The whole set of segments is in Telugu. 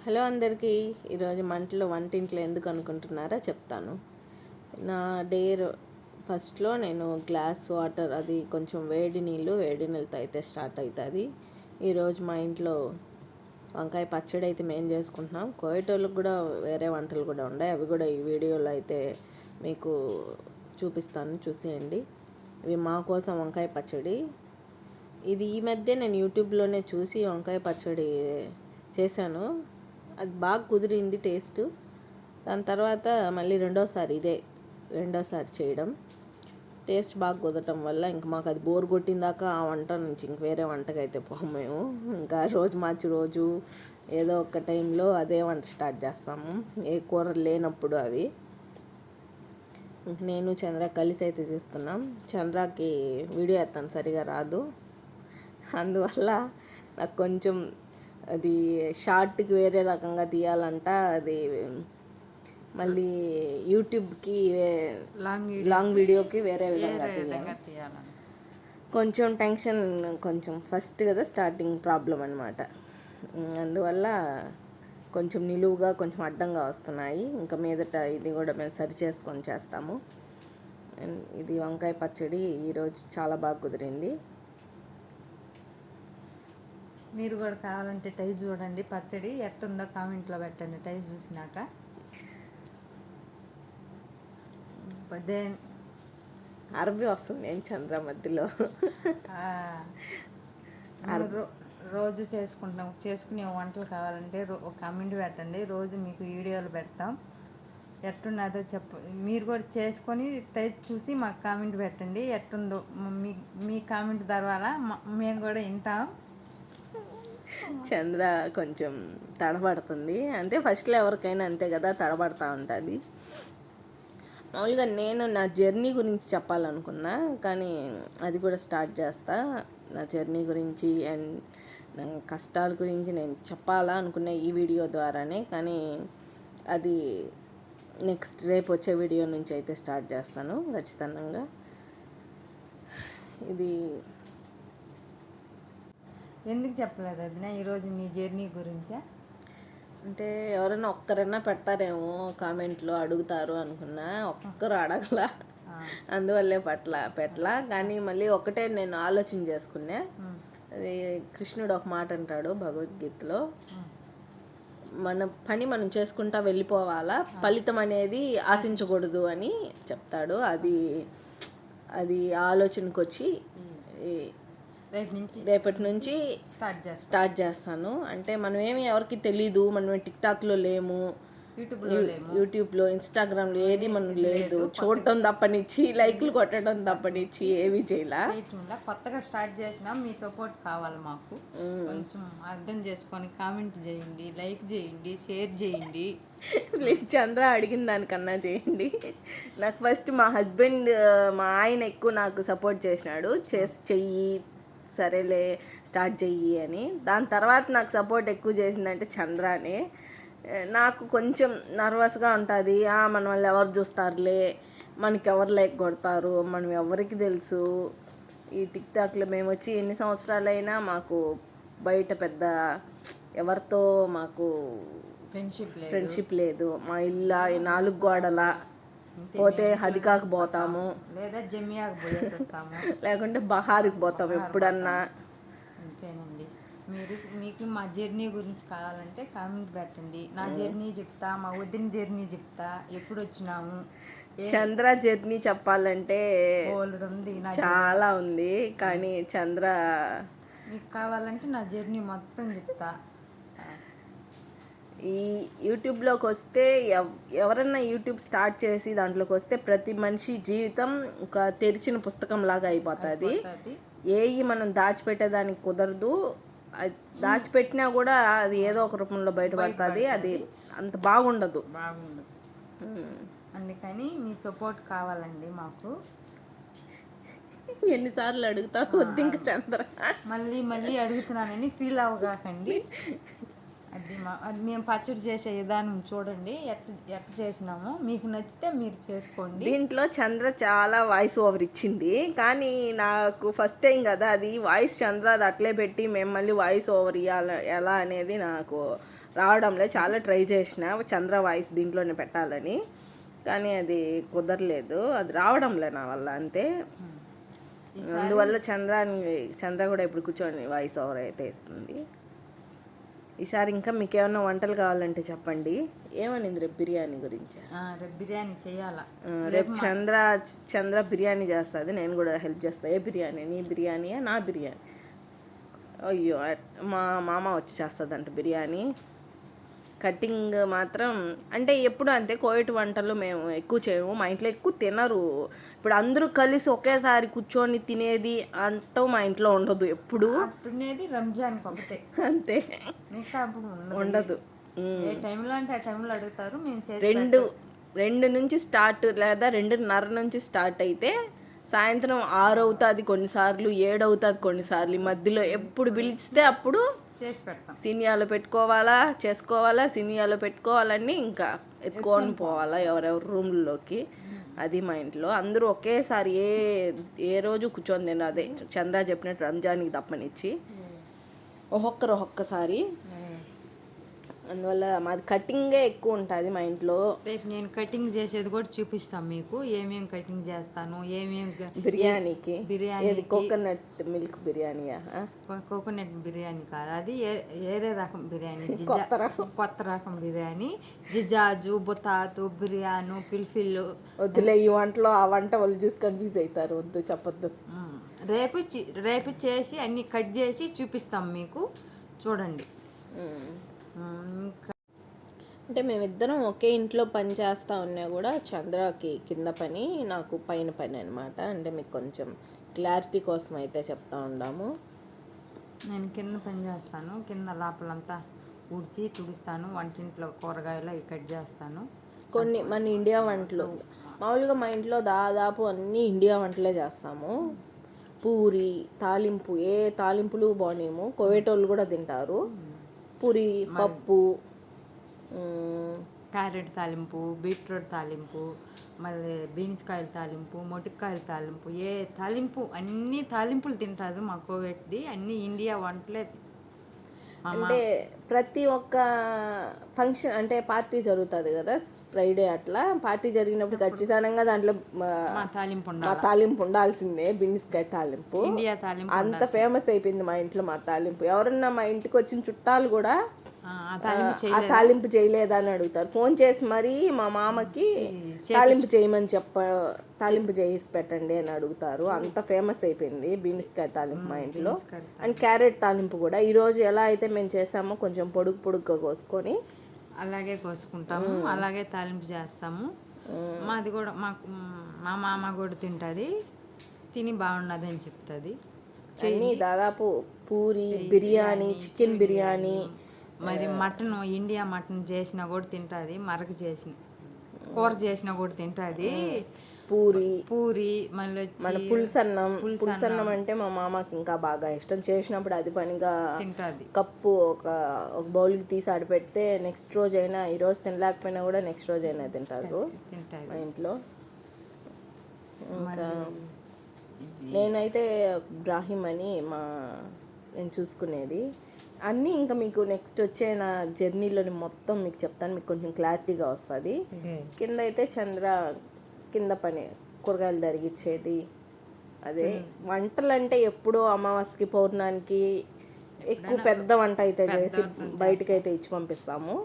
హలో అందరికీ. ఈరోజు వంటింట్లో ఎందుకు అనుకుంటున్నారా చెప్తాను. నా డే ఫస్ట్లో నేను గ్లాస్ వాటర్, అది కొంచెం వేడి నీళ్ళతో అయితే స్టార్ట్ అవుతుంది. ఈరోజు మా ఇంట్లో వంకాయ పచ్చడి అయితే మేము చేసుకుంటున్నాం. కోయటోళ్ళకి కూడా వేరే వంటలు కూడా ఉన్నాయి, అవి కూడా ఈ వీడియోలో అయితే మీకు చూపిస్తాను, చూసేయండి. ఇవి మా కోసం వంకాయ పచ్చడి. ఇది ఈ మధ్య నేను యూట్యూబ్లోనే చూసి వంకాయ పచ్చడి చేశాను. అది బాగా కుదిరింది టేస్ట్. దాని తర్వాత మళ్ళీ రెండోసారి చేయడం. టేస్ట్ బాగా కుదరటం వల్ల ఇంక మాకు అది బోర్ కొట్టిందాక ఆ వంట నుంచి ఇంక వేరే వంటకి అయితే పోము మేము. ఇంకా రోజు మార్చి రోజు ఏదో ఒక టైంలో అదే వంట స్టార్ట్ చేస్తాము, ఏ కూరలు లేనప్పుడు. అది ఇంక నేను చంద్ర కలిసి అయితే చేస్తున్నాం. చంద్రకి వీడియో ఎత్తాను సరిగా రాదు, అందువల్ల నాకు కొంచెం అది షార్ట్కి వేరే రకంగా తీయాలంట. అది మళ్ళీ యూట్యూబ్కి లాంగ్ వీడియోకి వేరే విధంగా తీయాలి. కొంచెం టెన్షన్, కొంచెం ఫస్ట్ కదా స్టార్టింగ్ ప్రాబ్లం అనమాట. అందువల్ల కొంచెం నిలువుగా కొంచెం అడ్డంగా వస్తున్నాయి. ఇంకా మీదట ఇది కూడా మేము సరి చేసుకొని చేస్తాము. ఇది వంకాయ పచ్చడి ఈరోజు చాలా బాగా కుదిరింది. మీరు కూడా కావాలంటే టైజ్ చూడండి, పచ్చడి ఎట్టుందో కామెంట్లో పెట్టండి టైజ్ చూసినాక. అరబీ వస్తుంది ఏం చంద్ర మధ్యలో. రోజు చేసుకునే వంటలు కావాలంటే ఒక కామెంట్ పెట్టండి, రోజు మీకు వీడియోలు పెడతాం. ఎట్టున్నదో మీరు కూడా చేసుకొని టైజ్ చూసి మాకు కామెంట్ పెట్టండి ఎట్టుందో. మీ కామెంట్ ద్వారా మేము కూడా వింటాం. చంద్ర కొంచెం తడబడుతుంది, అంటే ఫస్ట్లో ఎవరికైనా అంతే కదా, తడబడతా ఉంటుంది. మామూలుగా నేను నా జర్నీ గురించి చెప్పాలనుకున్నా, కానీ అది కూడా స్టార్ట్ చేస్తా. నా జర్నీ గురించి అండ్ నా కష్టాల గురించి నేను చెప్పాలా అనుకున్నా ఈ వీడియో ద్వారానే, కానీ అది నెక్స్ట్ రేపు వచ్చే వీడియో నుంచి అయితే స్టార్ట్ చేస్తాను ఖచ్చితంగా. ఇది ఎందుకు చెప్పలేదు అది ఈరోజు మీ జర్నీ గురించా? అంటే ఎవరైనా ఒక్కరైనా పెడతారేమో కామెంట్లో, అడుగుతారు అనుకున్నా. ఒక్కరు అడగలా, అందువల్లే పెట్టలా. కానీ మళ్ళీ ఒకటే నేను ఆలోచన చేసుకున్నా. అది కృష్ణుడు ఒక మాట అంటాడు భగవద్గీతలో, మన పని మనం చేసుకుంటా వెళ్ళిపోవాలా, ఫలితం అనేది ఆశించకూడదు అని చెప్తాడు. అది ఆలోచనకు వచ్చి రేపటి నుంచి స్టార్ట్ చేస్తాను. అంటే మనం ఎవరికి తెలీదు, మనం టిక్టాక్లో లేము, యూట్యూబ్లో, ఇన్స్టాగ్రామ్లో ఏది మనం లేదు. చూడటం తప్పనిచ్చి, లైక్లు కొట్టడం తప్పనిచ్చి ఏవి చేయాల. కొత్తగా స్టార్ట్ చేసినా మీ సపోర్ట్ కావాలి మాకు. కొంచెం అర్థం చేసుకొని కామెంట్ చేయండి, లైక్ చేయండి, షేర్ చేయండి ప్లీజ్. చంద్ర అడిగిన దానికన్నా చేయండి. నాకు ఫస్ట్ మా హస్బెండ్, మా ఆయన ఎక్కువ నాకు సపోర్ట్ చేసినాడు, చెయ్యి సరేలే స్టార్ట్ చెయ్యి అని. దాని తర్వాత నాకు సపోర్ట్ ఎక్కువ చేసిందంటే చంద్రానే. నాకు కొంచెం నర్వస్గా ఉంటుంది, మన వాళ్ళు ఎవరు చూస్తారులే, మనకి ఎవరు లైక్ కొడతారు, మనం ఎవరికి తెలుసు. ఈ టిక్టాక్లో మేము వచ్చి ఎన్ని సంవత్సరాలైనా మాకు బయట పెద్ద ఎవరితో మాకు ఫ్రెండ్షిప్ లేదు. మా ఇల్లు 4 గోడల, పోతే హదికాకు పోతాము, లేదా జమియాకు పోయేస్తాము, లేకుంటే బహార్కి పోతాము ఎప్పుడన్నా. అంతేనండి. మీకు మా జర్నీ గురించి కావాలంటే కామెంట్ పెట్టండి. నా జర్నీ చెప్తా, మా వదిన జర్నీ చెప్తా, ఎప్పుడు వచ్చినాము. చంద్ర జర్నీ చెప్పాలంటే ఉంది, చాలా ఉంది. కానీ చంద్ర మీకు కావాలంటే నా జర్నీ మొత్తం చెప్తా. ఈ యూట్యూబ్లోకి వస్తే ఎవరన్నా యూట్యూబ్ స్టార్ట్ చేసి దాంట్లోకి వస్తే ప్రతి మనిషి జీవితం ఒక తెరిచిన పుస్తకం లాగా అయిపోతుంది. మనం దాచిపెట్టేదానికి కుదరదు. దాచిపెట్టినా కూడా అది ఏదో ఒక రూపంలో బయటపడుతుంది. అది అంత బాగుండదు. అందుకని మీ సపోర్ట్ కావాలండి మాకు. ఎన్నిసార్లు అడుగుతావు వద్దు ఇంకా చంద్ర, మళ్ళీ అడుగుతున్నానని ఫీల్ అవ్వకండి. అది మేము పచ్చడి చేసే విధానం చూడండి, ఎట్ట చేసినామో. మీకు నచ్చితే మీరు చేసుకోండి. దీంట్లో చంద్ర చాలా వాయిస్ ఓవర్ ఇచ్చింది, కానీ నాకు ఫస్ట్ టైం కదా, అది వాయిస్ చంద్ర అది అట్లే పెట్టి మేము మళ్ళీ వాయిస్ ఓవర్ ఇవ్వాలి ఎలా అనేది నాకు రావడంలో చాలా ట్రై చేసిన చంద్ర వాయిస్ దీంట్లోనే పెట్టాలని, కానీ అది కుదరలేదు, అది రావడంలే నా వల్ల అంతే. అందువల్ల చంద్ర కూడా ఇప్పుడు కూర్చొని వాయిస్ ఓవర్ అయితే ఇస్తుంది. ఈసారి ఇంకా మీకు ఏమైనా వంటలు కావాలంటే చెప్పండి. ఏమనింది రేపు బిర్యానీ గురించి? రేపు బిర్యానీ చేయాలా. రేపు చంద్ర బిర్యానీ చేస్తుంది, నేను కూడా హెల్ప్ చేస్తాను. ఏ బిర్యానీ? నీ బిర్యానీయా నా బిర్యానీ? అయ్యో, మా మామ వచ్చి చేస్తుందంట బిర్యానీ. కటింగ్ మాత్రం అంటే ఎప్పుడు అంతే, కోవిడ్ వంటలు మేము ఎక్కువ చేయము, మా ఇంట్లో ఎక్కువ తినరు. ఇప్పుడు అందరూ కలిసి ఒకేసారి కూర్చొని తినేది అంటూ మా ఇంట్లో ఉండదు ఎప్పుడు. తినేది రంజాన్కి ఒకటే అంతే, మిగతా అప్పుడు ఉండదు. ఏ టైంలో అంటే ఆ టైంలో అడుగుతారు, మేము రెండు నుంచి స్టార్ట్, లేదా 2:30 నుంచి స్టార్ట్ అయితే సాయంత్రం 6 అవుతుంది కొన్నిసార్లు, 7 అవుతుంది కొన్నిసార్లు. ఈ మధ్యలో ఎప్పుడు పిలిస్తే అప్పుడు చేసి పెడతాం. సీనియాలో చేసుకోవాలా, సీనియాలో పెట్టుకోవాలని ఇంకా ఎత్తుకొని పోవాలా ఎవరెవరు రూమ్లోకి. అది మా ఇంట్లో అందరూ ఒకేసారి ఏ రోజు కూర్చొని తిన, అదే చంద్ర చెప్పినట్టు రంజాన్కి తప్పనిచ్చి ఒక్కొక్కసారి. అందువల్ల మాది కటింగే ఎక్కువ ఉంటుంది మా ఇంట్లో. రేపు నేను కటింగ్ చేసేది కూడా చూపిస్తాను మీకు, ఏమేమి కటింగ్ చేస్తాను, బిర్యానీకి. కోకోనట్ మిల్క్ బిర్యానీయా? కోకోనట్ బిర్యానీ కాదు, అది వేరే రకం బిర్యానీ, కొత్త రకం బిర్యానీ. జిజాజు, బొతాతు, బిర్యానీ, ఫిల్ఫిల్. వద్దులే ఈ వంటలో ఆ వంట వాళ్ళు చూసి కన్ఫ్యూజ్ అవుతారు, వద్దు చెప్పొద్దు. రేపు చేసి అన్ని కట్ చేసి చూపిస్తాం మీకు, చూడండి. అంటే మేమిద్దరం ఒకే ఇంట్లో పని చేస్తూ ఉన్నా కూడా చంద్రకి కింద పని, నాకు పైన పని అనమాట. అంటే మీకు కొంచెం క్లారిటీ కోసం అయితే చెప్తా ఉన్నాము. నేను కింద పని చేస్తాను, కింద లోపలంతా ఊడ్చి తుడుస్తాను, వంటింట్లో కూరగాయలు అవి కట్ చేస్తాను. కొన్ని మన ఇండియా వంటలు మామూలుగా మా ఇంట్లో దాదాపు అన్నీ ఇండియా వంటలే చేస్తాము. పూరి, తాలింపు, ఏ తాలింపులు బాగునేమో, కోవేటోళ్ళు కూడా తింటారు. పూరి, పప్పు, క్యారెట్ తాలింపు, బీట్రూట్ తాలింపు, మళ్ళీ బీన్స్ కాయల తాలింపు, మొటికాయల తాలింపు, ఏ తాలింపు అన్ని తాలింపులు తింటారు మా కోవేట్ది, అన్ని ఇండియా వంటలే. అంటే ప్రతి ఒక్క ఫంక్షన్ అంటే పార్టీ జరుగుతుంది కదా, ఫ్రైడే అట్లా పార్టీ జరిగినప్పుడు ఖచ్చితంగా దాంట్లో తాలింపు ఉండాల్సిందే. బీన్స్కాయ తాలింపు ఇండియా తాలింపు అంత ఫేమస్ అయిపోయింది మా ఇంట్లో. మా తాలింపు ఎవరన్నా మా ఇంటికి వచ్చిన చుట్టాలు కూడా ఆ తాలింపు చేయలేదా అని అడుగుతారు. ఫోన్ చేసి మరీ మా మామకి తాలింపు చేసి పెట్టండి అని అడుగుతారు. అంత ఫేమస్ అయిపోయింది బీన్స్కాయ తాలింపు మా ఇంట్లో. అండ్ క్యారెట్ తాలింపు కూడా ఈరోజు ఎలా అయితే మేము చేసామో కొంచెం పొడుగ్గా కోసుకొని అలాగే కోసుకుంటాము, అలాగే తాలింపు చేస్తాము. మాది కూడా మా మామ కూడా తింటుంది, తిని బాగున్నది అని చెప్తుంది. అన్నీ దాదాపు పూరి, బిర్యానీ, చికెన్ బిర్యానీ, మరి మటన్, ఇండియా మటన్ చేసినా కూడా తింటుంది, మరక చేసిన కూర చేసినా కూడా తింటుంది. పూరి మళ్ళీ మన పులుసన్నం అంటే మా మామకి ఇంకా బాగా ఇష్టం. చేసినప్పుడు అది పనిగా తింటుంది. కప్పు ఒక బౌల్కి తీసి ఆడ పెడితే నెక్స్ట్ రోజు అయినా, ఈరోజు తినలేకపోయినా కూడా నెక్స్ట్ రోజు అయినా తింటారు మా ఇంట్లో. ఇంకా నేనైతే బ్రాహిం అని నేను చూసుకునేది అన్నీ. ఇంకా మీకు నెక్స్ట్ వచ్చే నా జర్నీలోని మొత్తం మీకు చెప్తాను, మీకు కొంచెం క్లారిటీగా వస్తుంది. కింద అయితే చంద్ర కింద పని కూరగాయలు తరిగిచ్చేది. అదే వంటలు అంటే ఎప్పుడో అమావాస్యకి, పౌర్ణానికి ఎక్కువ పెద్ద వంట అయితే చేసి బయటకైతే ఇచ్చి పంపిస్తాము.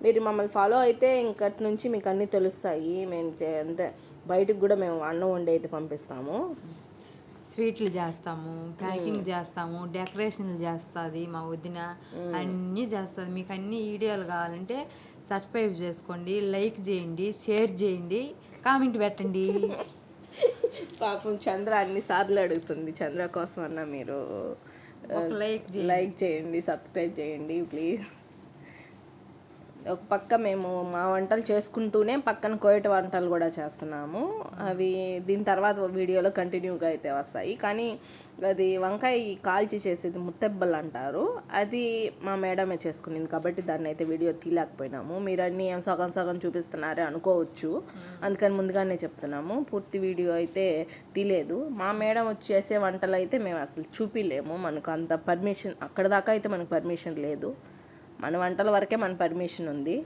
మీరు మమ్మల్ని ఫాలో అయితే ఇంకటి నుంచి మీకు అన్నీ తెలుస్తాయి. మేము అంటే బయటకు కూడా మేము అన్నం వండి అయితే పంపిస్తాము. స్వీట్లు చేస్తాము, ప్యాకింగ్ చేస్తాము, డెకరేషన్లు చేస్తుంది మా వదిన, అన్నీ చేస్తుంది. మీకు అన్ని వీడియోలు కావాలంటే సబ్స్క్రైబ్ చేసుకోండి, లైక్ చేయండి, షేర్ చేయండి, కామెంట్ పెట్టండి. పాపం చంద్ర అన్నిసార్లు అడుగుతుంది, చంద్ర కోసం అన్న మీరు లైక్ చేయండి, సబ్స్క్రైబ్ చేయండి ప్లీజ్. ఒక పక్క మేము మా వంటలు చేసుకుంటూనే పక్కన కోయట వంటలు కూడా చేస్తున్నాము. అవి దీని తర్వాత వీడియోలో కంటిన్యూగా అయితే వస్తాయి. కానీ అది వంకాయ కాల్చి చేసేది ముత్తెబ్బలు అంటారు, అది మా మేడమే చేసుకునింది కాబట్టి దాన్ని అయితే వీడియో తీయలేకపోయినాము. మీరు అన్నీ సగం చూపిస్తున్నారే అనుకోవచ్చు, అందుకని ముందుగానే చెప్తున్నాము. పూర్తి వీడియో అయితే తీయలేదు. మా మేడం వచ్చి చేసే వంటలు అయితే మేము అసలు చూపిలేము, మనకు అంత పర్మిషన్, అక్కడ దాకా అయితే మనకు పర్మిషన్ లేదు. మన వంటల వరకే మన పర్మిషన్ ఉంది,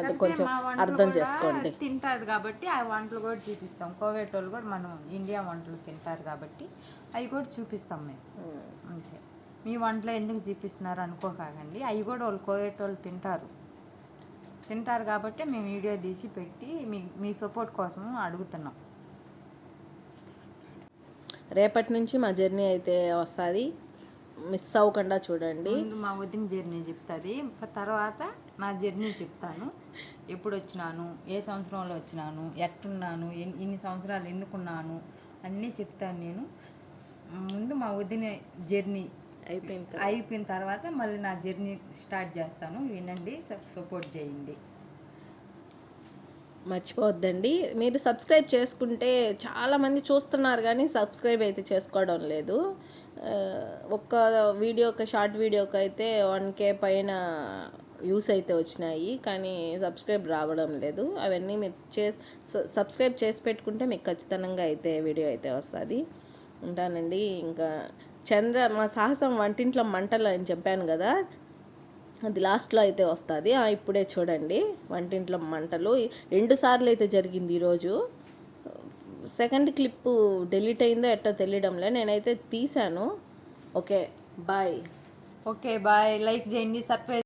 అది కొంచెం మా వంటలు అర్థం కూడా చేసుకోండి. తింటారు కాబట్టి ఆ వంటలు కూడా చూపిస్తాం. కోవేట్ వాళ్ళు కూడా మనం ఇండియా వంటలు తింటారు కాబట్టి అవి కూడా చూపిస్తాం మేము. అంతే, మీ వంటలో ఎందుకు చూపిస్తున్నారు అనుకోకండి, అవి కూడా వాళ్ళు కోవేట్ వాళ్ళు తింటారు కాబట్టి మేము వీడియో తీసి పెట్టి మీ సపోర్ట్ కోసం అడుగుతున్నాం. రేపటి నుంచి మా జర్నీ అయితే వస్తుంది, మిస్ అవ్వకుండా చూడండి. ముందు మా వదిన జర్నీ చెప్తుంది, తర్వాత నా జర్నీ చెప్తాను. ఎప్పుడు వచ్చినాను, ఏ సంవత్సరంలో వచ్చినాను, ఎట్టున్నాను, ఇన్ని సంవత్సరాలు ఎందుకున్నాను అన్నీ చెప్తాను నేను. ముందు మా వదిన జర్నీ అయిపోయిన తర్వాత మళ్ళీ నా జర్నీ స్టార్ట్ చేస్తాను. వినండి, సపోర్ట్ చేయండి. మర్చిపోవద్దండి, మీరు సబ్స్క్రైబ్ చేసుకుంటే చాలామంది చూస్తున్నారు కానీ సబ్స్క్రైబ్ అయితే చేసుకోవడం లేదు. ఒక్క వీడియో, ఒక షార్ట్ వీడియోకి అయితే 1K పైన వ్యూస్ అయితే వచ్చినాయి, కానీ సబ్స్క్రైబ్ రావడం లేదు. అవన్నీ మీరు సబ్స్క్రైబ్ చేసి పెట్టుకుంటే మీకు ఖచ్చితంగా అయితే వీడియో అయితే వస్తుంది. ఉంటానండి. ఇంకా మా సాహసం వంటింట్లో మంటలు అని చెప్పాను కదా, అది లాస్ట్లో అయితే వస్తుంది. ఇప్పుడే చూడండి, వంటింట్లో మంటలు 2 సార్లు అయితే జరిగింది ఈరోజు. సెకండ్ క్లిప్పు డిలీట్ అయిందో ఎట్టో తెలియడంలే, నేనైతే తీశాను. Okay bye. Okay bye. Like చేయండి, సబ్స్క్రైబ్